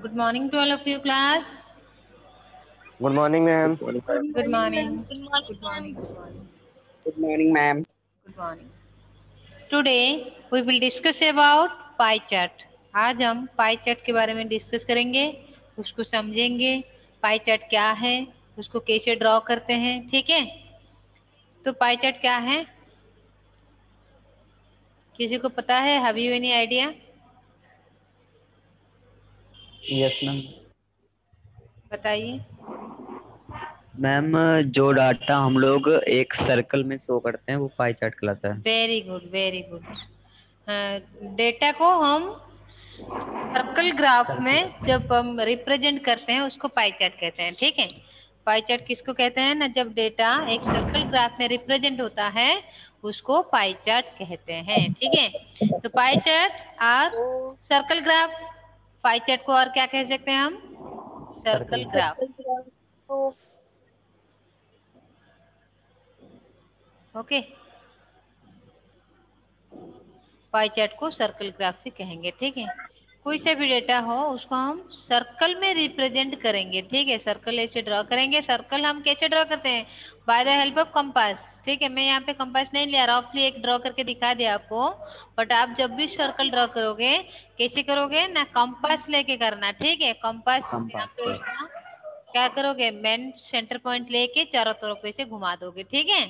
Good morning to all of you, class. Good morning, ma'am. Good morning. Good morning, Good ma'am. morning. Good morning. Good morning, ma'am. Good morning. Today we will discuss about pie chart. आज हम pie chart के बारे में discuss करेंगे, उसको समझेंगे। Pie chart क्या है, उसको कैसे ड्रॉ करते हैं, ठीक है। तो पाई चार्ट क्या है, किसी को पता है? Have you any idea? Yes ma'am. बताइए। मैम, जो डाटा हम लोग एक सर्कल में शो करते हैं वो पाई चार्ट कहलाता है। Very good, very good. Data को हम सर्कल ग्राफ में जब हम रिप्रेजेंट करते हैं उसको पाई चार्ट कहते हैं, ठीक है। पाई चार्ट किसको कहते हैं ना, जब डेटा एक सर्कल ग्राफ में रिप्रेजेंट होता है उसको पाई चार्ट कहते हैं, ठीक है। तो पाई चार्ट और सर्कल ग्राफ, पाई चार्ट को और क्या कह सकते हैं हम? Circle graph. Okay, pie chart को सर्कल ग्राफ भी कहेंगे, ठीक है। कोई सा भी डेटा हो उसको हम सर्कल में रिप्रेजेंट करेंगे, ठीक है। सर्कल ऐसे ड्रॉ करेंगे। सर्कल हम कैसे ड्रॉ करते हैं? By the help of compass, ठीक है। मैं यहाँ पे कंपास नहीं लिया, रफली एक ड्रॉ करके दिखा दिया आपको। बट आप जब भी सर्कल ड्रॉ करोगे कैसे करोगे ना, कंपास लेके करना, ठीक है। कंपास यहाँ पे उसका क्या करोगे, मेन सेंटर पॉइंट लेके चारों तरफ ऐसे घुमा दोगे, ठीक है।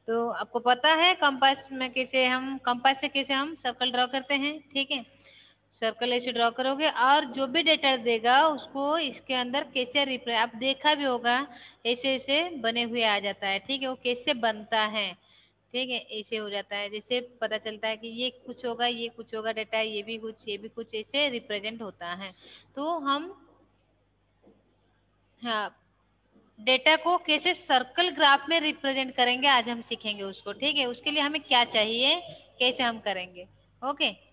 तो आपको पता है कंपास में कैसे हम, कंपास से कैसे हम सर्कल ड्रॉ करते हैं, ठीक है। सर्कल ऐसे ड्रॉ करोगे और जो भी डेटा देगा उसको इसके अंदर कैसे रिप्रेजेंट, आप देखा भी होगा ऐसे ऐसे बने हुए आ जाता है, ठीक है। वो कैसे बनता है, ठीक है, ऐसे हो जाता है। जैसे पता चलता है कि ये कुछ होगा, ये कुछ होगा डेटा, ये भी कुछ, ये भी कुछ, ऐसे रिप्रेजेंट होता है। तो हम, हाँ, डेटा को कैसे सर्कल ग्राफ में रिप्रेजेंट करेंगे आज हम सीखेंगे उसको, ठीक है। उसके लिए हमें क्या चाहिए, कैसे हम करेंगे, ओके।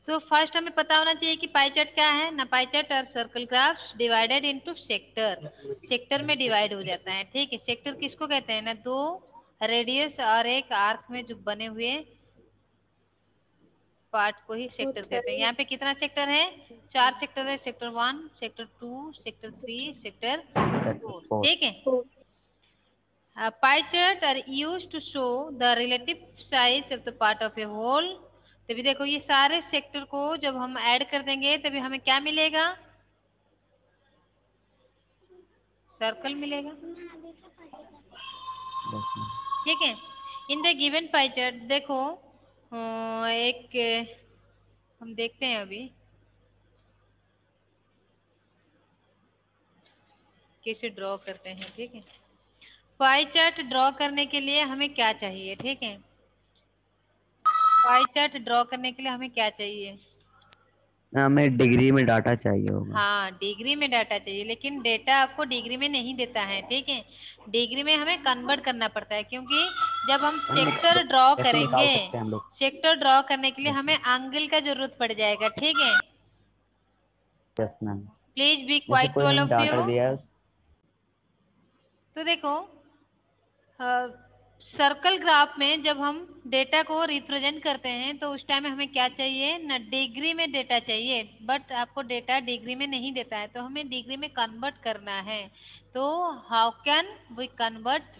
तो फर्स्ट हमें पता होना चाहिए कि पाई चार्ट क्या है ना। पाई चार्ट और circle graphs divided into sector, sector में डिवाइड हो जाता है, ठीक है। सेक्टर किसको कहते हैं ना, दो रेडियस और एक आर्क में जो बने हुए पार्ट को ही सेक्टर कहते हैं। यहाँ पे कितना सेक्टर है? 4 सेक्टर है। सेक्टर 1, सेक्टर 2, सेक्टर 3, सेक्टर 4, ठीक है। Pie chart are used to show the relative size of the part of a whole। तभी देखो ये सारे सेक्टर को जब हम ऐड कर देंगे तभी हमें क्या मिलेगा? सर्कल मिलेगा, ठीक है। In the given pie chart देखो, एक हम देखते हैं अभी कैसे ड्रॉ करते हैं, ठीक है। पाई चार्ट ड्रॉ करने के लिए हमें क्या चाहिए, ठीक है। पाई चार्ट ड्रॉ करने के लिए हमें क्या चाहिए? हमें डिग्री में डाटा चाहिए होगा। हाँ, डिग्री में डाटा चाहिए, लेकिन डेटा आपको डिग्री में नहीं देता है, ठीक है। डिग्री में हमें कन्वर्ट करना पड़ता है, क्योंकि जब हम सेक्टर ड्रॉ कैसे निकाल करेंगे, सकते हैं हम लोग? सेक्टर ड्रॉ करने के लिए हमें एंगल का जरूरत पड़ जाएगा, ठीक है। Yes ma'am. प्लीज बी जैसे क्वाइट कोई ऑल हमें ऑफ डाटा यू। दिया है तो देखो, सर्कल ग्राफ में जब हम डेटा को रिप्रेजेंट करते हैं तो उस टाइम में हमें क्या चाहिए ना, डिग्री में डेटा चाहिए। बट आपको डेटा डिग्री में नहीं देता है तो हमें डिग्री में कन्वर्ट करना है। तो how can we convert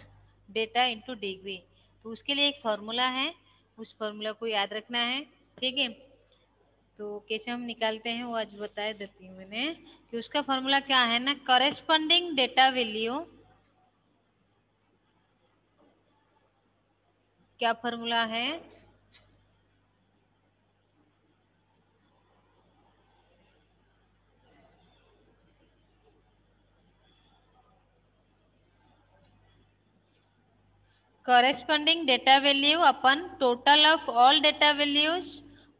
data into degree? तो उसके लिए एक फॉर्मूला है, उस फॉर्मूला को याद रखना है, ठीक है। तो कैसे हम निकालते हैं वो आज बता देती हूँ मैंने कि उसका फॉर्मूला क्या है ना, कॉरेस्पॉन्डिंग डेटा वैल्यू। क्या फॉर्मूला है? corresponding data value upon total of all data values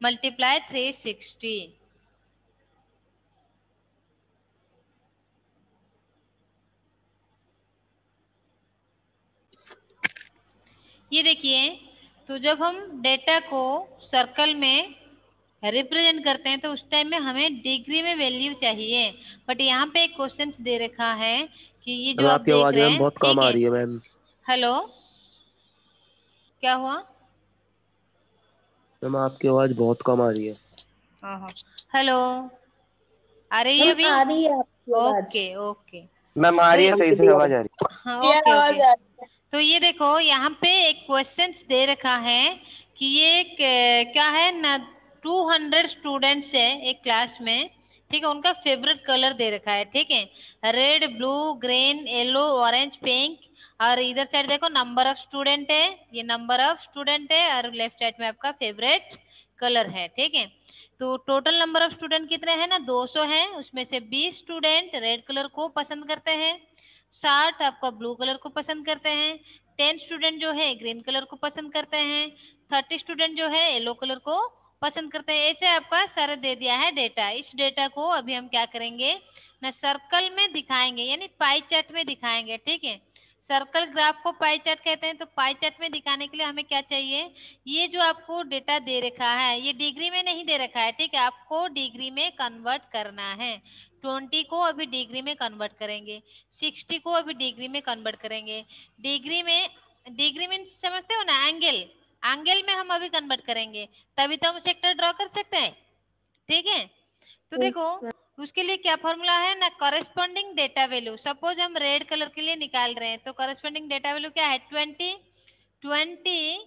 multiply 360। ये देखिए, तो जब हम डेटा को सर्कल में रिप्रेजेंट करते हैं तो उस टाइम में हमें डिग्री में वैल्यू चाहिए। बट यहाँ पे एक क्वेश्चन दे रखा है कि ये जो मैम आप आपकी देख आवाज रहे मैम हैं, बहुत कम ठीक आ है। रही है मैम। हेलो, क्या हुआ? मैम आपकी आवाज बहुत कम आ रही है। हाँ हाँ, हेलो, आ रही है अभी? आ रही है आपकी आवाज। Okay okay. मैम आ रही है, सही से आवाज आ रही हाँ क्लियर ओके आवाज ओके। आ रही है। तो ये देखो यहाँ पे एक क्वेश्चंस दे रखा है कि ये क्या है ना, 200 स्टूडेंट्स है एक क्लास में, ठीक है। उनका फेवरेट कलर दे रखा है, ठीक है, red, blue, green, yellow, orange, pink. और इधर साइड देखो नंबर ऑफ स्टूडेंट है, ये नंबर ऑफ स्टूडेंट है, और लेफ्ट साइड में आपका फेवरेट कलर है, ठीक है। तो टोटल नंबर ऑफ स्टूडेंट कितने हैं ना, 200 हैं। उसमें से 20 स्टूडेंट रेड कलर को पसंद करते हैं, 60 आपका ब्लू कलर को पसंद करते हैं, 10 स्टूडेंट जो है ग्रीन कलर को पसंद करते हैं, 30 स्टूडेंट जो है येलो कलर को पसंद करते हैं। ऐसे आपका सारे दे दिया है डेटा। इस डेटा को अभी हम क्या करेंगे ना, सर्कल में दिखाएंगे, यानी पाई चार्ट में दिखाएंगे, ठीक है। सर्कल ग्राफ को पाई चार्ट कहते हैं। तो पाई चार्ट में दिखाने के लिए हमें क्या चाहिए, ये जो आपको डेटा दे रखा है ये डिग्री में नहीं दे रखा है, ठीक है, आपको डिग्री में कन्वर्ट करना है। 20 को अभी डिग्री में कन्वर्ट करेंगे, 60 को अभी डिग्री में कन्वर्ट करेंगे। डिग्री में समझते हो ना, एंगल, एंगल में हम अभी कन्वर्ट करेंगे, तभी तो हम सेक्टर ड्रॉ कर सकते हैं, ठीक है। तो देखो उसके लिए क्या फॉर्मूला है ना, कॉरेस्पॉन्डिंग डेटा वैल्यू। सपोज हम रेड कलर के लिए निकाल रहे हैं, तो कॉरेस्पॉन्डिंग डेटा वैल्यू क्या है, 20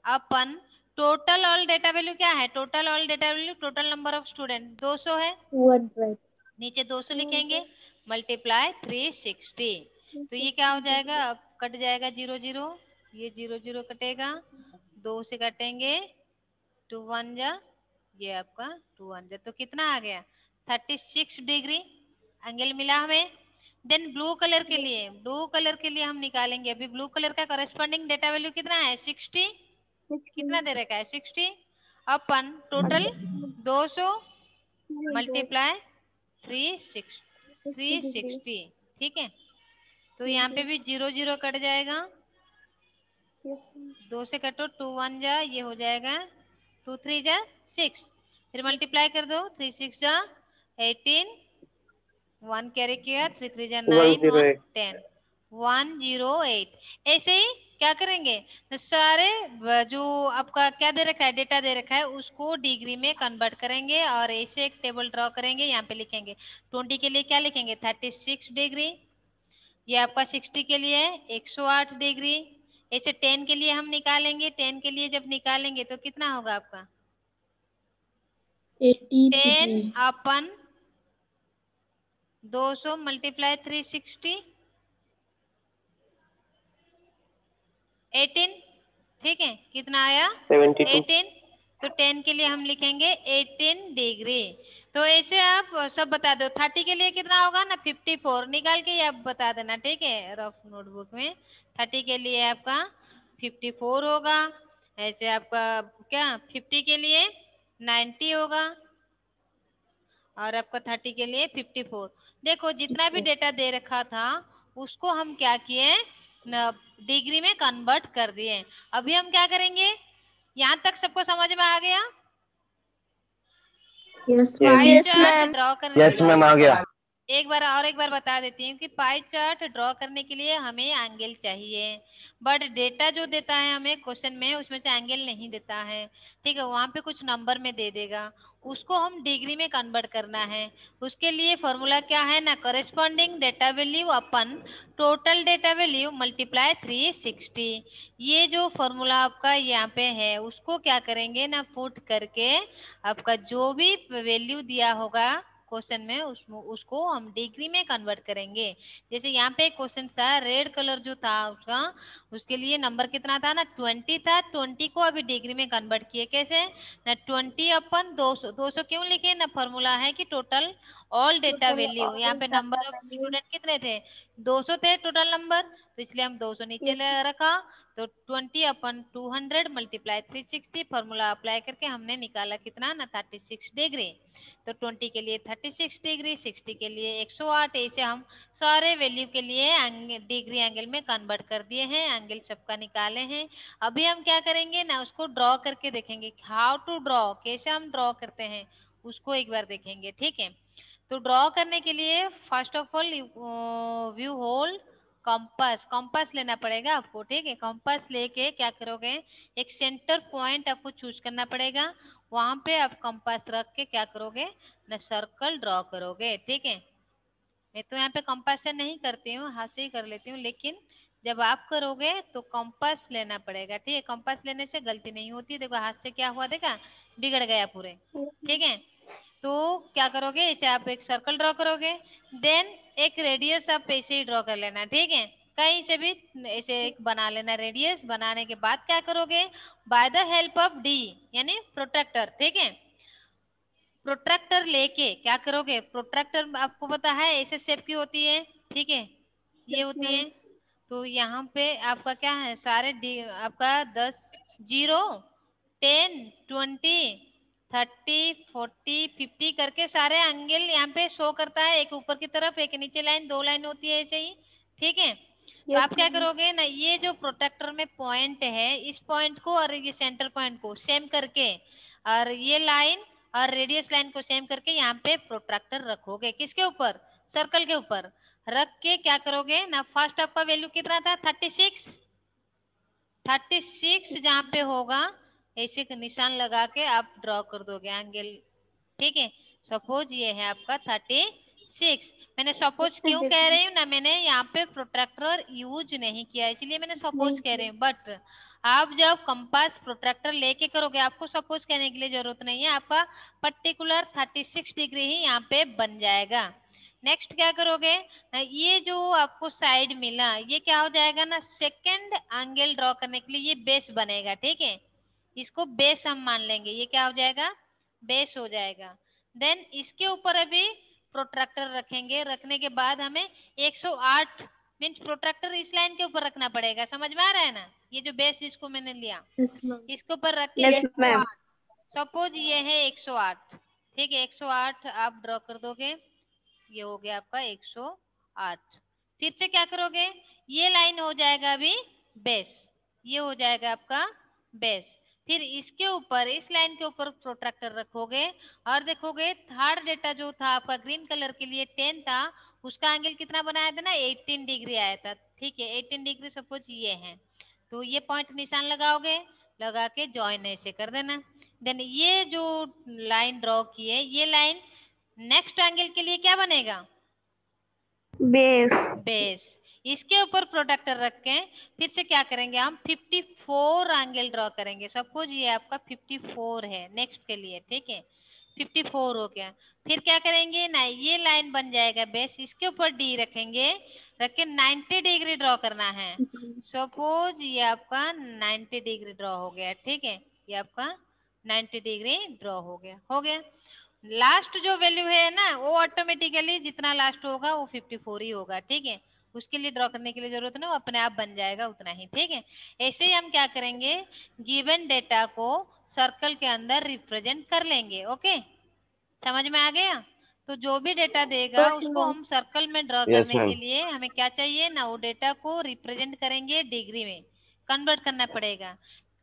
अपन टोटल ऑल डेटा वैल्यू क्या है, total all data value, total number of student 200 है, 200 नीचे 200 लिखेंगे, मल्टीप्लाई 360। तो ये क्या हो जाएगा, अब कट जाएगा 0 0, ये 0 0 कटेगा, 2 से कटेंगे, 2 1 जा, ये आपका 2 1 जा, तो कितना आ गया 36 डिग्री एंगल मिला हमें। देन ब्लू कलर के लिए, ब्लू कलर के लिए हम निकालेंगे, अभी ब्लू कलर का कॉरेस्पॉन्डिंग डेटा वैल्यू कितना है 60, कितना दे रखा है 60, अपन टोटल 200 मल्टीप्लाई 360, ठीक है। तो यहाँ पे भी 0 0 कट जाएगा, 2 से कटो, 2 1 जा, ये हो जाएगा 2 3 जा 6, फिर मल्टीप्लाई कर दो, 3 6 जा 18, 1 कैरी किया, 3 3 जा 9, 1 108। 10, 108। ऐसे ही क्या करेंगे, सारे जो आपका क्या दे रखा है, डेटा दे रखा है, उसको डिग्री में कन्वर्ट करेंगे और ऐसे एक टेबल ड्रॉ करेंगे। यहाँ पे लिखेंगे 20 के लिए क्या लिखेंगे 36 डिग्री, ये आपका 60 के लिए 108 डिग्री। ऐसे 10 के लिए हम निकालेंगे, 10 के लिए जब निकालेंगे तो कितना होगा आपका 80 10 डिग्री। अपन 200 मल्टीप्लाई 360, 18, ठीक है, कितना आया 72। 18। तो 10 के लिए हम लिखेंगे 18 डिग्री। तो ऐसे आप सब बता दो। 30 के लिए कितना होगा ना 54, निकाल के आप बता देना, ठीक है, रफ नोटबुक में। 30 के लिए आपका 54 होगा, ऐसे आपका क्या 50 के लिए 90 होगा, और आपका 30 के लिए 54। देखो जितना भी डेटा दे रखा था उसको हम क्या किए न, डिग्री में कन्वर्ट कर दिए। अभी हम क्या करेंगे, यहाँ तक सबको समझ में आ गया? यस पाई यस चार्ट ड्रॉ करने यस मैम, आ गया। एक बार बता देती हूँ कि पाई चार्ट ड्रॉ करने के लिए हमें एंगल चाहिए, बट डेटा जो देता है हमें क्वेश्चन में उसमें से एंगल नहीं देता है, ठीक है, वहां पे कुछ नंबर में दे देगा, उसको हम डिग्री में कन्वर्ट करना है। उसके लिए फॉर्मूला क्या है ना, कॉरेस्पॉन्डिंग डेटा वैल्यू अपन टोटल डेटा वैल्यू मल्टीप्लाई 360। ये जो फॉर्मूला आपका यहाँ पे है उसको क्या करेंगे ना, पुट करके आपका जो भी वैल्यू दिया होगा क्वेश्चन में उसको हम डिग्री में कन्वर्ट करेंगे। जैसे यहाँ पे क्वेश्चन था, रेड कलर जो था उसका, उसके लिए नंबर कितना था ना 20 था, 20 को अभी डिग्री में कन्वर्ट किए कैसे ना 20 अपन 200, 200 क्यों लिखे ना, फॉर्मूला है कि टोटल ऑल डेटा वैल्यू, यहाँ पे नंबर ऑफ स्टूडेंट कितने थे 200 थे टोटल नंबर, तो इसलिए हम 200 नीचे रखा। तो 20 अपन 200 मल्टीप्लाई 360, फॉर्मूला अप्लाई करके हमने निकाला कितना ना 36 डिग्री। तो 20 के लिए 36 डिग्री, 60 के लिए 108, ऐसे हम सारे वैल्यू के लिए डिग्री एंगल में कन्वर्ट कर दिए हैं, एंगल सबका निकाले हैं। अभी हम क्या करेंगे ना, उसको ड्रॉ करके देखेंगे, हाउ टू ड्रॉ, कैसे हम ड्रॉ करते हैं उसको एक बार देखेंगे, ठीक है। तो ड्रॉ करने के लिए फर्स्ट ऑफ ऑल व्यू होल कंपास, कंपास लेना पड़ेगा आपको, ठीक है। कंपास लेके क्या करोगे, एक सेंटर पॉइंट आपको चूज करना पड़ेगा, वहां पे आप कंपास रख के क्या करोगे ना, सर्कल ड्रॉ करोगे। ठीक है, मैं तो यहाँ पे कंपास से नहीं करती हूँ, हाथ से ही कर लेती हूँ, लेकिन जब आप करोगे तो कंपास लेना पड़ेगा। ठीक है, कंपास लेने से गलती नहीं होती। देखो हाथ से क्या हुआ, देखा, बिगड़ गया पूरे। ठीक है, तो क्या करोगे, इसे आप एक सर्कल ड्रॉ करोगे, देन एक रेडियस आप ऐसे ही ड्रॉ कर लेना। ठीक है, कहीं से भी ऐसे एक बना लेना रेडियस। बनाने के बाद क्या करोगे, by the help of D यानी प्रोट्रैक्टर। ठीक है, प्रोट्रैक्टर लेके क्या करोगे, प्रोट्रैक्टर आपको पता है ऐसे शेप की होती है। ठीक है, ये Yes, होती ma'am. है। तो यहाँ पे आपका क्या है, सारे आपका 10, 0, 10, 20, 30, 40, 50 करके सारे एंगल यहाँ पे शो करता है। एक ऊपर की तरफ, एक नीचे लाइन, 2 लाइन होती है ऐसे ही। ठीक है, तो Yes, आप क्या ma'am. करोगे ना, ये जो प्रोट्रैक्टर में पॉइंट है, इस पॉइंट को और ये सेंटर पॉइंट को सेम करके, और ये लाइन और रेडियस लाइन को सेम करके यहाँ पे प्रोट्रैक्टर रखोगे। किसके ऊपर, सर्कल के ऊपर रख के क्या करोगे ना, फर्स्ट आपका वैल्यू कितना था, 36। 36 जहाँ पे होगा ऐसे का निशान लगा के आप ड्रॉ कर दोगे एंगल। ठीक है, सपोज ये है आपका 36। मैंने सपोज क्यों कह रही हूँ ना, मैंने यहाँ पे प्रोट्रैक्टर यूज नहीं किया, इसलिए मैंने सपोज कह रही हूँ। बट आप जब कंपास प्रोट्रैक्टर लेके करोगे, आपको सपोज कहने की लिए जरूरत नहीं है, आपका पर्टिकुलर 36 डिग्री ही यहाँ पे बन जाएगा। नेक्स्ट क्या करोगे, ये जो आपको साइड मिला, ये क्या हो जाएगा ना, सेकंड एंगल ड्रॉ करने के लिए ये बेस बनेगा। ठीक है, इसको बेस हम मान लेंगे, ये क्या हो जाएगा, बेस हो जाएगा। देन इसके ऊपर अभी प्रोट्रैक्टर रखेंगे। रखने के बाद हमें 108 मीन्स प्रोट्रैक्टर इस लाइन के ऊपर रखना पड़ेगा। समझ में आ रहा है ना, ये जो बेस जिसको मैंने लिया, Yes, ma'am. इसके ऊपर रख के Yes, ma'am. 108, सपोज ये है 108। ठीक है, 108 आप ड्रॉ कर दोगे, ये हो गया आपका 108। फिर से क्या करोगे, ये लाइन हो जाएगा अभी बेस, ये हो जाएगा आपका बेस। फिर इसके ऊपर, इस लाइन के ऊपर प्रोट्रैक्टर रखोगे और देखोगे थर्ड डेटा जो था आपका ग्रीन कलर के लिए 10 था, उसका एंगल कितना बनाया था ना, 18 डिग्री आया था। ठीक है, 18 डिग्री सपोज ये है, तो ये पॉइंट निशान लगाओगे, लगा के ज्वाइन ऐसे कर देना। देन ये जो लाइन ड्रॉ की है, ये लाइन नेक्स्ट एंगल के लिए क्या बनेगा, Base. बेस। इसके ऊपर प्रोट्रैक्टर रख के फिर से क्या करेंगे, हम 54 एंगल ड्रॉ करेंगे। सपोज ये आपका 54 है नेक्स्ट के लिए। ठीक है, 54 हो गया। फिर क्या करेंगे ना, ये लाइन बन जाएगा बेस, इसके ऊपर डी रखेंगे, रख के 90 डिग्री ड्रॉ करना है। सपोज ये आपका 90 डिग्री ड्रॉ हो गया। ठीक है, ये आपका 90 डिग्री ड्रॉ हो गया, हो गया। लास्ट जो वैल्यू है ना, वो ऑटोमेटिकली जितना लास्ट होगा वो 54 ही होगा। ठीक है, उसके लिए ड्रॉ करने की लिए जरूरत नहीं, वो अपने आप बन जाएगा उतना ही। ठीक है, ऐसे ही हम क्या करेंगे, गिवन डेटा को सर्कल के अंदर रिप्रेजेंट कर लेंगे। ओके, समझ में आ गया। तो जो भी डेटा देगा Okay, उसको ma'am. हम सर्कल में ड्रॉ यस करने मैम। के लिए हमें क्या चाहिए ना, वो डेटा को रिप्रेजेंट करेंगे डिग्री में, कन्वर्ट करना पड़ेगा।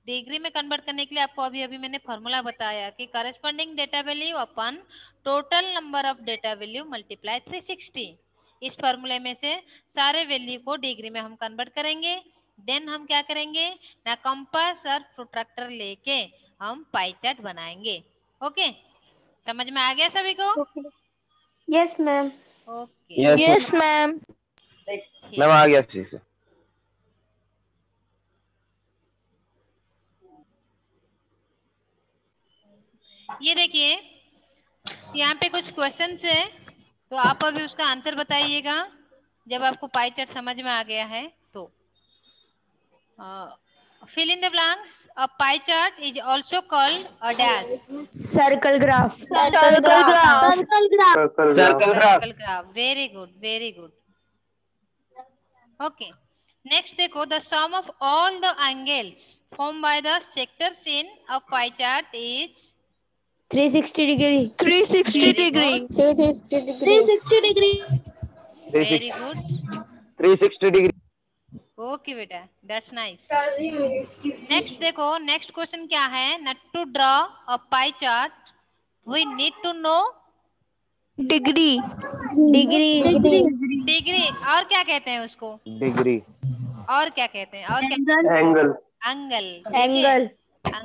डिग्री में कन्वर्ट करने के लिए आपको अभी अभी मैंने फॉर्मूला बताया कि corresponding data value upon total number of data value multiply 360। इस फॉर्मूले में से सारे वैल्यू को डिग्री में हम कन्वर्ट करेंगे। देन हम क्या करेंगे ना, कंपास और प्रोट्रैक्टर लेके हम पाई चार्ट बनाएंगे। ओके, समझ में आ गया सभी को। Okay. Yes, ma'am. Okay, yes Yes, ma'am. Ma'am, आ गया अच्छे से। ये देखिए यहाँ पे कुछ क्वेश्चंस है, तो आप अभी उसका आंसर बताइएगा जब आपको पाई चार्ट समझ में आ गया है तो। Fill in the blanks. A pie chart is also called a dash. Circle graph. Circle graph. Circle graph, very good, very good. Okay, next देखो, the sum of all the angles form by the sectors in a pie chart is 360 degree. 360 Very degree. good. 360 degree. 360 degree. Very good. 360 degree. Okay बेटा, that's nice. Next देखो, next question क्या है ना, to draw a pie chart we need to know Degree. Degree. Degree, और क्या कहते हैं उसको, डिग्री। और क्या कहते हैं, और क्या, angle. Angle. Angle. Angle.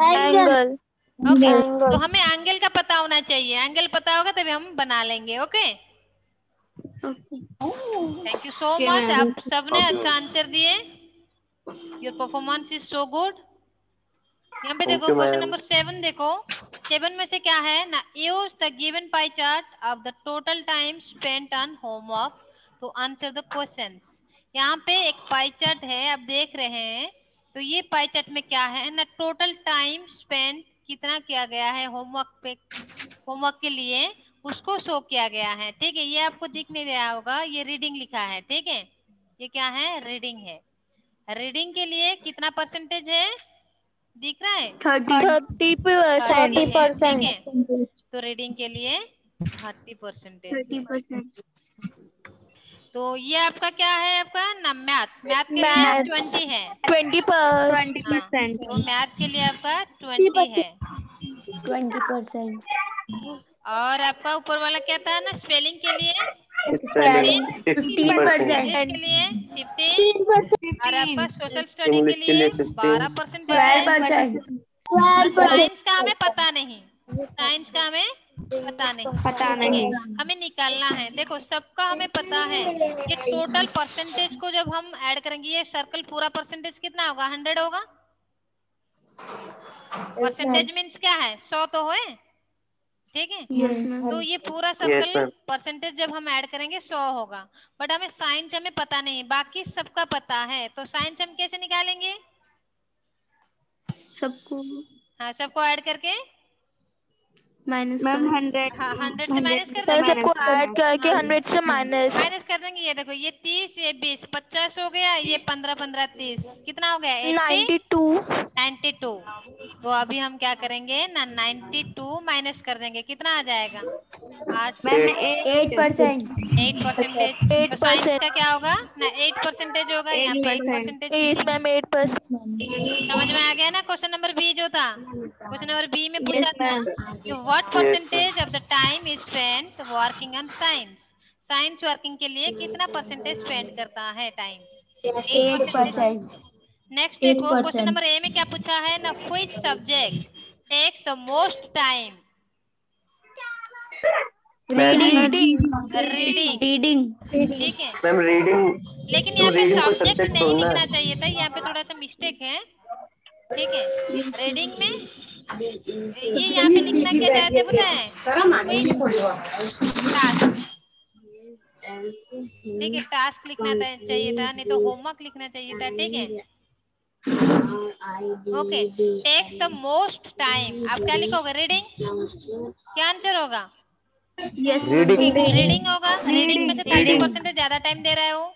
Angle. Okay तो हमें एंगल का पता होना चाहिए, एंगल पता होगा तभी हम बना लेंगे। Okay thank you so much, आप सबने अच्छा आंसर दिए, your performance is so good. यहाँ पे देखो क्वेश्चन नंबर 7 देखो, 7 में से क्या है ना, use the given pie chart of the total time spent on homework to answer the questions. यहाँ पे एक पाई चार्ट है, आप देख रहे हैं, तो ये पाई चार्ट में क्या है ना, टोटल टाइम स्पेंट कितना किया गया है होमवर्क पे, होमवर्क के लिए उसको शो किया गया है। ठीक है, ये आपको दिख नहीं रहा होगा, ये रीडिंग लिखा है। ठीक है, ये क्या है, रीडिंग है। रीडिंग के लिए कितना परसेंटेज है, दिख रहा है 30%। ठीक है, तो रीडिंग के लिए 30%। तो ये आपका क्या है, आपका ना मैथ, मैथ के लिए 20 है, 20%। तो मैथ के लिए आपका 20 है। 20%। और आपका ऊपर वाला क्या था ना, स्पेलिंग के लिए स्पेलिंग 15%। इंग्लिश के लिए 15 और आपका सोशल स्टडी के इंग्लिश के लिए लिए 15, 12% है। 12%। और साइंस का हमें पता नहीं, साइंस का हमें पता नहीं, ठीक है, हमें निकालना है। देखो सबका हमें पता है, ये टोटल परसेंटेज को जब हम ऐड करेंगे, ये सर्कल पूरा परसेंटेज कितना होगा, 100 होगा। परसेंटेज मीन्स क्या है, 100 तो है। ठीक है, तो ये पूरा सर्कल परसेंटेज जब हम ऐड करेंगे 100 होगा। बट हमें साइंस हमें पता नहीं, बाकी सबका पता है, तो साइंस हम कैसे निकालेंगे, सबको हाँ सबको ऐड करके माइनस 100 से माइनस कर देंगे, सबको ऐड करके 100 से माइनस कर देंगे। ये देखो, ये 30, ये 20, 50 हो गया, ये 15 15 30, कितना हो गया 92। तो अभी हम क्या करेंगे ना, 92 माइनस कर देंगे, कितना आ जाएगा 8%। 8%। तो साइंस का क्या होगा ना, 8% होगा, यहाँ पे 8% लिखेंगे। समझ में आ गया ना। क्वेश्चन नंबर बी जो था, क्वेश्चन नंबर बी में पूछा था कि what percentage of the time is spent working on science, science working के लिए कितना परसेंटेज स्पेंड करता है टाइम, 8%। नेक्स्ट देखो क्वेश्चन नंबर ए में क्या पूछा है ना, which subject takes the most time, reading. ठीक है, मैम रीडिंग, लेकिन यहाँ पे रीडिंग कोई सब्जेक्ट सब्जेक्ट नहीं छोड़ना लिखना है। चाहिए था, यहाँ पे थोड़ा सा मिस्टेक है। ठीक है, रीडिंग में ये यहाँ पे लिखना क्या चाहते पता है, टास्क। ठीक है, टास्क लिखना चाहिए था, नहीं तो होमवर्क लिखना चाहिए था। ठीक है, okay, takes the most time, आप क्या लिखोगे, रीडिंग, क्या आंसर होगा, रीडिंग होगा। रीडिंग में से 30% ज्यादा टाइम दे रहे हो,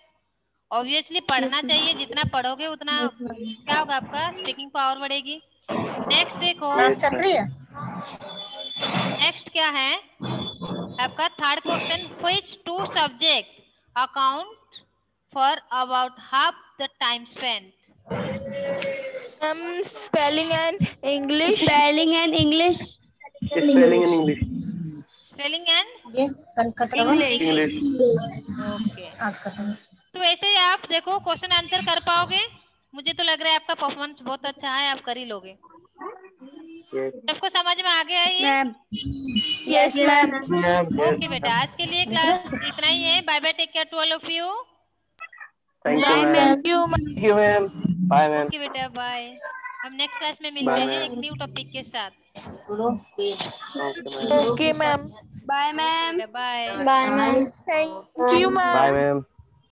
ऑब्वियसली पढ़ना चाहिए, जितना पढ़ोगे उतना क्या होगा, आपका स्पीकिंग पावर बढ़ेगी। नेक्स्ट देखो, नेक्स्ट क्या है आपका third question, which two subject account for about half the time spent, spelling and English. Spelling and English. Spelling and English. Okay, तो ऐसे ही आप देखो क्वेश्चन आंसर कर पाओगे, मुझे तो लग रहा है आपका परफॉर्मेंस बहुत अच्छा है, आप कर ही लोगे। सबको समझ में आ गया ये, यस मैम। ओके बेटा, आज के लिए क्लास इतना ही है। Bye bye, take care to all of you. Thank you ma'am, bye ma'am. Okay बेटा बाय, हम नेक्स्ट क्लास में मिलते हैं एक न्यू टॉपिक के साथ। Okay ma'am. Bye ma'am, bye thank you ma'am. Bye ma'am.